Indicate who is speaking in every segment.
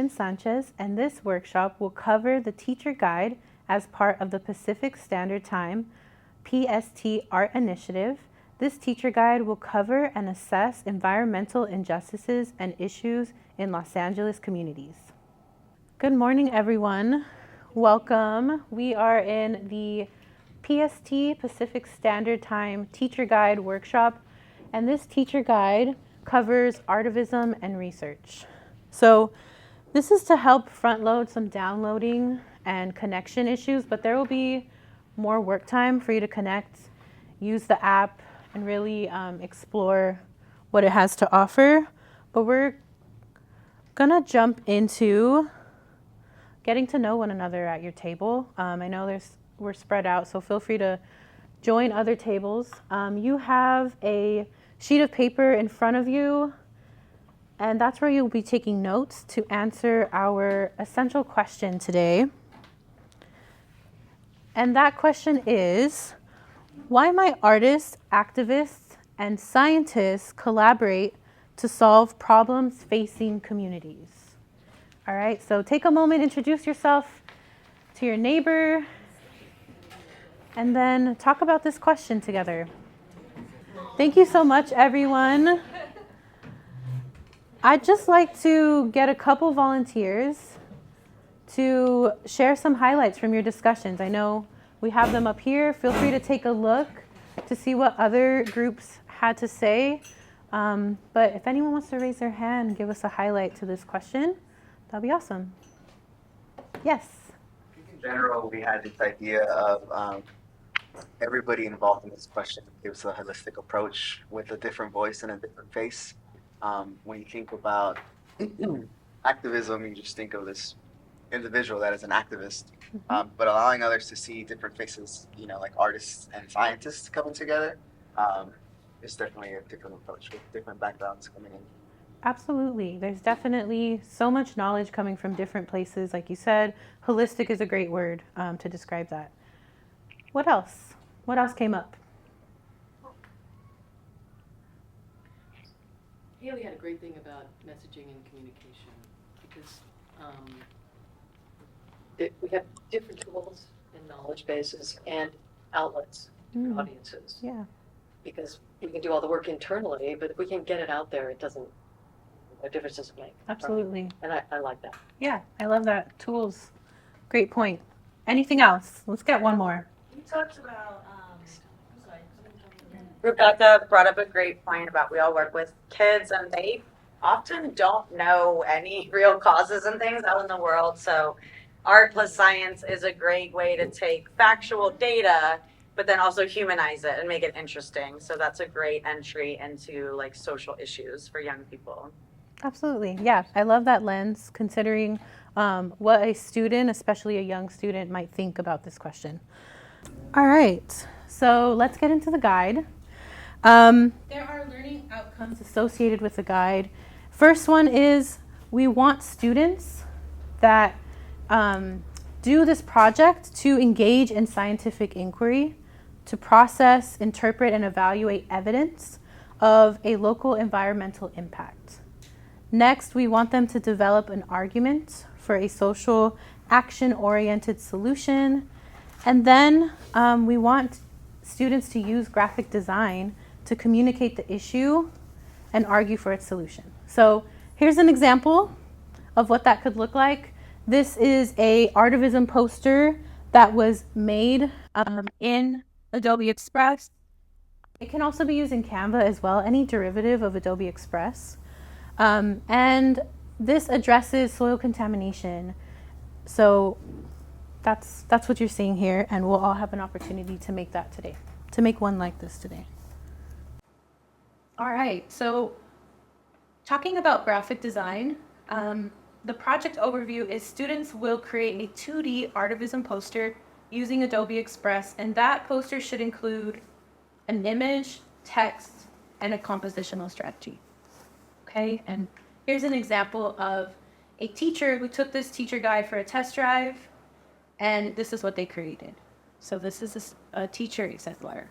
Speaker 1: Stephen Sanchez, and this workshop will cover the teacher guide as part of the Pacific Standard Time PST ART initiative. This teacher guide will cover and assess environmental injustices and issues in Los Angeles communities. Good morning, everyone. Welcome. We are in the PST Pacific Standard Time Teacher Guide workshop, and this teacher guide covers artivism and research. So this is to help front load some downloading and connection issues, but there will be more work time for you to connect, use the app, and really explore what it has to offer. But we're gonna jump into getting to know one another at your table. I know we're spread out, so feel free to join other tables. You have a sheet of paper in front of you, and that's where you'll be taking notes to answer our essential question today. And that question is, why might artists, activists, and scientists collaborate to solve problems facing communities? All right, so take a moment, introduce yourself to your neighbor, and then talk about this question together. Thank you so much, everyone. I'd just like to get a couple volunteers to share some highlights from your discussions. I know we have them up here. Feel free to take a look to see what other groups had to say. But if anyone wants to raise their hand and give us a highlight to this question, that'd be awesome. Yes.
Speaker 2: In general, we had this idea of everybody involved in this question gives a holistic approach with a different voice and a different face. When you think about activism, you just think of this individual that is an activist, but allowing others to see different faces, like artists and scientists coming together, is definitely a different approach with different backgrounds coming in.
Speaker 1: Absolutely. There's definitely so much knowledge coming from different places. Like you said, holistic is a great word to describe that. What else? What else came up?
Speaker 3: Haley had a great thing about messaging and communication because we have different tools and knowledge bases and outlets for audiences.
Speaker 1: Yeah.
Speaker 3: Because we can do all the work internally, but if we can't get it out there, a difference doesn't make.
Speaker 1: Absolutely.
Speaker 3: Right? And I like that.
Speaker 1: Yeah, I love that. Tools. Great point. Anything else? Let's get one more.
Speaker 4: You talked about,
Speaker 5: Rebecca brought up a great point about we all work with kids and they often don't know any real causes and things out in the world. So art plus science is a great way to take factual data, but then also humanize it and make it interesting. So that's a great entry into like social issues for young people.
Speaker 1: Absolutely. Yeah, I love that lens, considering what a student, especially a young student, might think about this question. All right, so let's get into the guide. There are learning outcomes associated with the guide. First one is we want students that do this project to engage in scientific inquiry, to process, interpret, and evaluate evidence of a local environmental impact. Next, we want them to develop an argument for a social action-oriented solution. And then we want students to use graphic design to communicate the issue and argue for its solution. So here's an example of what that could look like. This is a Artivism poster that was made in Adobe Express. It can also be used in Canva as well, any derivative of Adobe Express. And this addresses soil contamination. So that's what you're seeing here, and we'll all have an opportunity to make that today, to make one like this today. All right, so talking about graphic design, the project overview is students will create a 2D Artivism poster using Adobe Express, and that poster should include an image, text, and a compositional strategy. Okay, and here's an example of a teacher who took this teacher guide for a test drive, and this is what they created. So this is a teacher exemplar.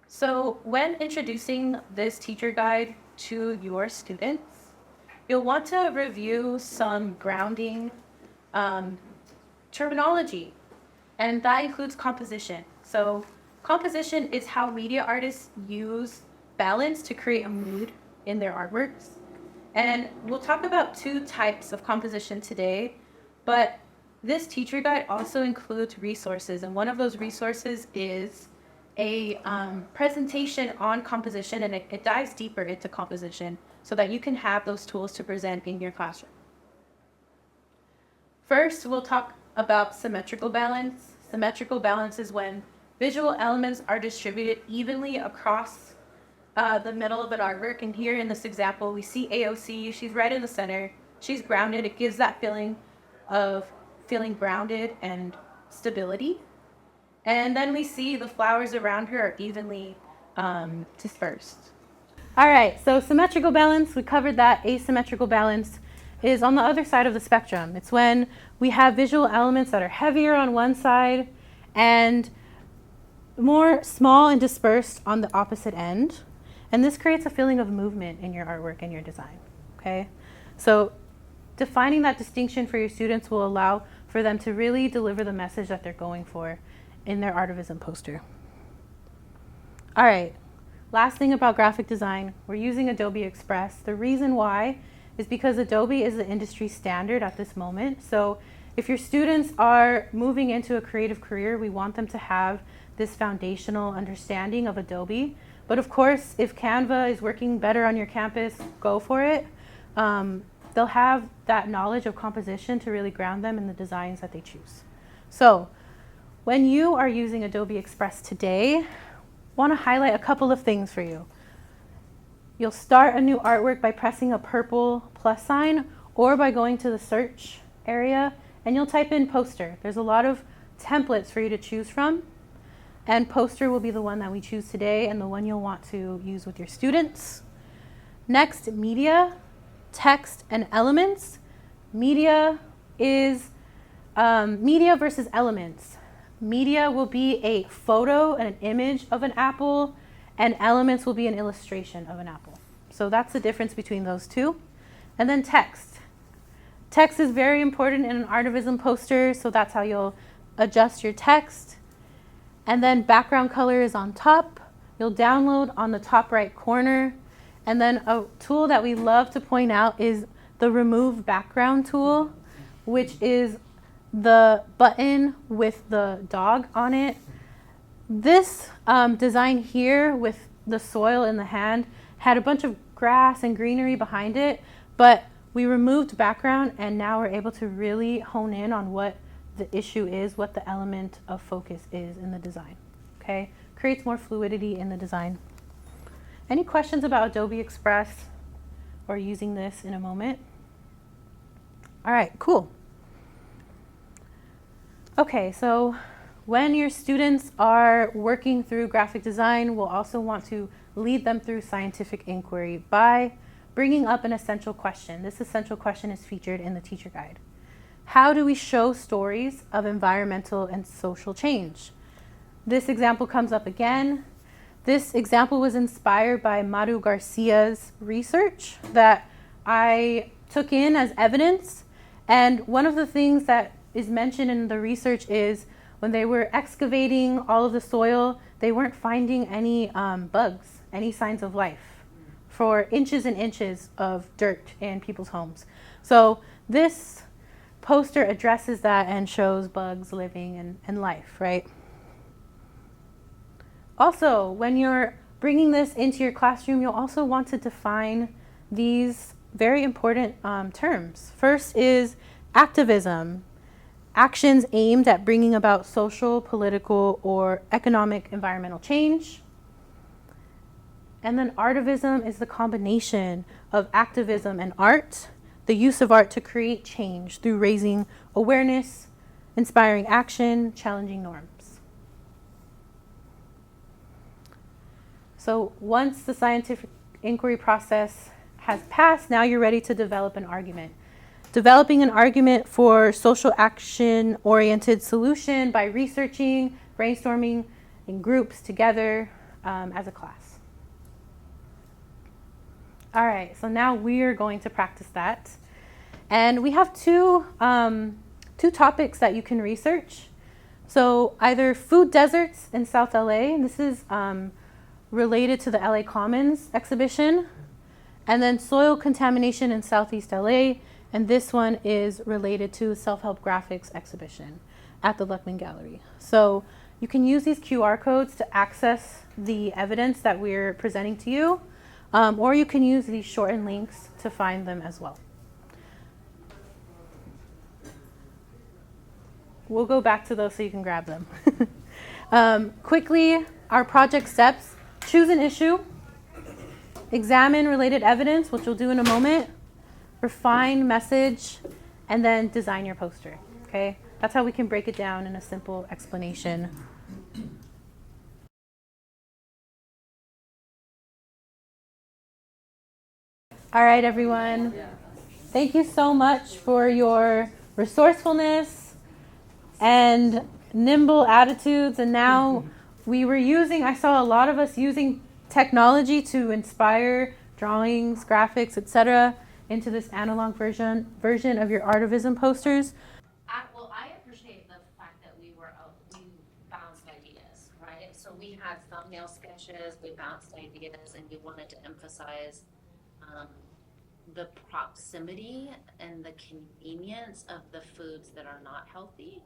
Speaker 1: So when introducing this teacher guide to your students, you'll want to review some grounding terminology, and that includes composition. So composition is how media artists use balance to create a mood in their artworks. And we'll talk about two types of composition today, but this teacher guide also includes resources, and one of those resources is a presentation on composition, and it dives deeper into composition so that you can have those tools to present in your classroom. First, we'll talk about symmetrical balance. Symmetrical balance is when visual elements are distributed evenly across the middle of an artwork. And here in this example, we see AOC. She's right in the center. She's grounded. It gives that feeling of feeling grounded and stability. And then we see the flowers around her are evenly dispersed. All right, so symmetrical balance, we covered that. Asymmetrical balance is on the other side of the spectrum. It's when we have visual elements that are heavier on one side and more small and dispersed on the opposite end. And this creates a feeling of movement in your artwork and your design, okay? So defining that distinction for your students will allow for them to really deliver the message that they're going for in their Artivism poster. All right, last thing about graphic design, we're using Adobe Express. The reason why is because Adobe is the industry standard at this moment. So if your students are moving into a creative career, we want them to have this foundational understanding of Adobe. But of course, if Canva is working better on your campus, go for it. They'll have that knowledge of composition to really ground them in the designs that they choose. So when you are using Adobe Express today, I want to highlight a couple of things for you. You'll start a new artwork by pressing a purple plus sign or by going to the search area and you'll type in poster. There's a lot of templates for you to choose from, and poster will be the one that we choose today and the one you'll want to use with your students. Next, media, text, and elements. Media is media versus elements. Media will be a photo and an image of an apple, and elements will be an illustration of an apple. So that's the difference between those two. And then text. Text is very important in an Artivism poster, so that's how you'll adjust your text. And then background color is on top. You'll download on the top right corner. And then a tool that we love to point out is the remove background tool, which is the button with the dog on it. This design here with the soil in the hand had a bunch of grass and greenery behind it, but we removed background and now we're able to really hone in on what the issue is, what the element of focus is in the design, okay? Creates more fluidity in the design. Any questions about Adobe Express or using this in a moment? All right, cool. Okay, so when your students are working through graphic design, we'll also want to lead them through scientific inquiry by bringing up an essential question. This essential question is featured in the teacher guide. How do we show stories of environmental and social change? This example comes up again. This example was inspired by Maru Garcia's research that I took in as evidence. And one of the things that is mentioned in the research is when they were excavating all of the soil, they weren't finding any bugs, any signs of life for inches and inches of dirt in people's homes. So this poster addresses that and shows bugs living and life, right? Also, when you're bringing this into your classroom, you'll also want to define these very important terms. First is activism, actions aimed at bringing about social, political, or economic environmental change. And then artivism is the combination of activism and art, the use of art to create change through raising awareness, inspiring action, challenging norms. So once the scientific inquiry process has passed, now you're ready to develop an argument. Developing an argument for social action-oriented solution by researching, brainstorming in groups together as a class. All right, so now we're going to practice that. And we have two topics that you can research. So either food deserts in South LA, and this is related to the LA Commons exhibition, and then soil contamination in Southeast LA, and this one is related to self-help graphics exhibition at the Luckman Gallery. So you can use these QR codes to access the evidence that we're presenting to you, or you can use these shortened links to find them as well. We'll go back to those so you can grab them. Quickly, our project steps: choose an issue, examine related evidence, which we'll do in a moment, refine message, and then design your poster. Okay? That's how we can break it down in a simple explanation. All right, everyone. Thank you so much for your resourcefulness and nimble attitudes. And now I saw a lot of us using technology to inspire drawings, graphics, etc. into this analog version of your Artivism posters.
Speaker 4: I appreciate the fact that we bounced ideas, right? So we had thumbnail sketches, we bounced ideas, and we wanted to emphasize the proximity and the convenience of the foods that are not healthy.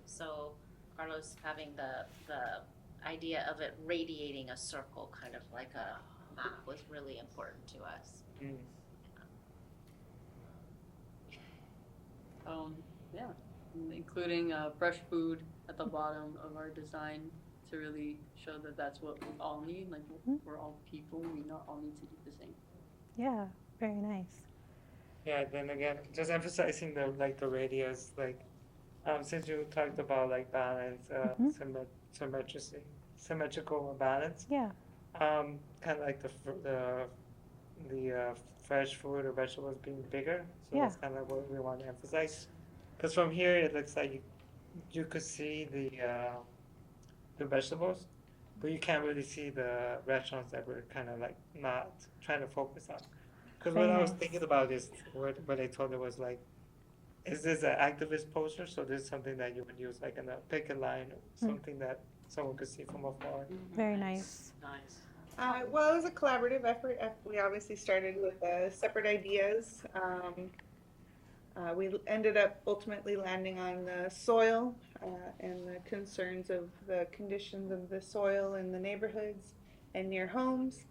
Speaker 4: So Carlos having the idea of it radiating a circle, kind of like a map, was really important to us.
Speaker 6: Yeah, including fresh food at the bottom of our design to really show that that's what we all need. Like, we're all people, we not all need to eat the same.
Speaker 1: Yeah, very nice.
Speaker 7: Yeah, then again, just emphasizing the radius, since you talked about balance, symmetrical balance.
Speaker 1: Yeah.
Speaker 7: Kind of like the fresh food or vegetables being bigger. So
Speaker 1: Yeah.
Speaker 7: that's kind of what we want to emphasize. Because from here it looks like you could see the vegetables, but you can't really see the restaurants that we're kind of not trying to focus on. Because what I was thinking about is what I told her was is this an activist poster? So this is something that you would use in a picket line, or something that someone could see from afar.
Speaker 1: Very nice.
Speaker 6: Nice.
Speaker 8: Well, it was a collaborative effort. We obviously started with separate ideas. We ended up ultimately landing on the soil and the concerns of the conditions of the soil in the neighborhoods and near homes.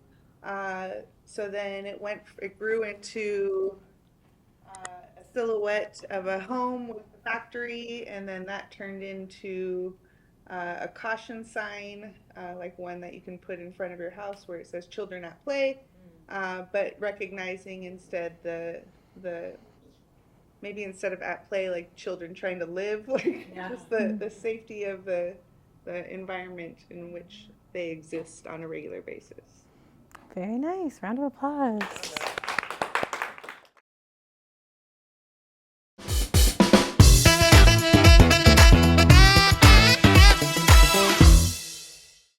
Speaker 8: So then it grew into a silhouette of a home with a factory, and then that turned into a caution sign, like one that you can put in front of your house where it says "Children at Play," but recognizing instead maybe instead of at play, like children trying to live, just the safety of the environment in which they exist on a regular basis.
Speaker 1: Very nice. Round of applause.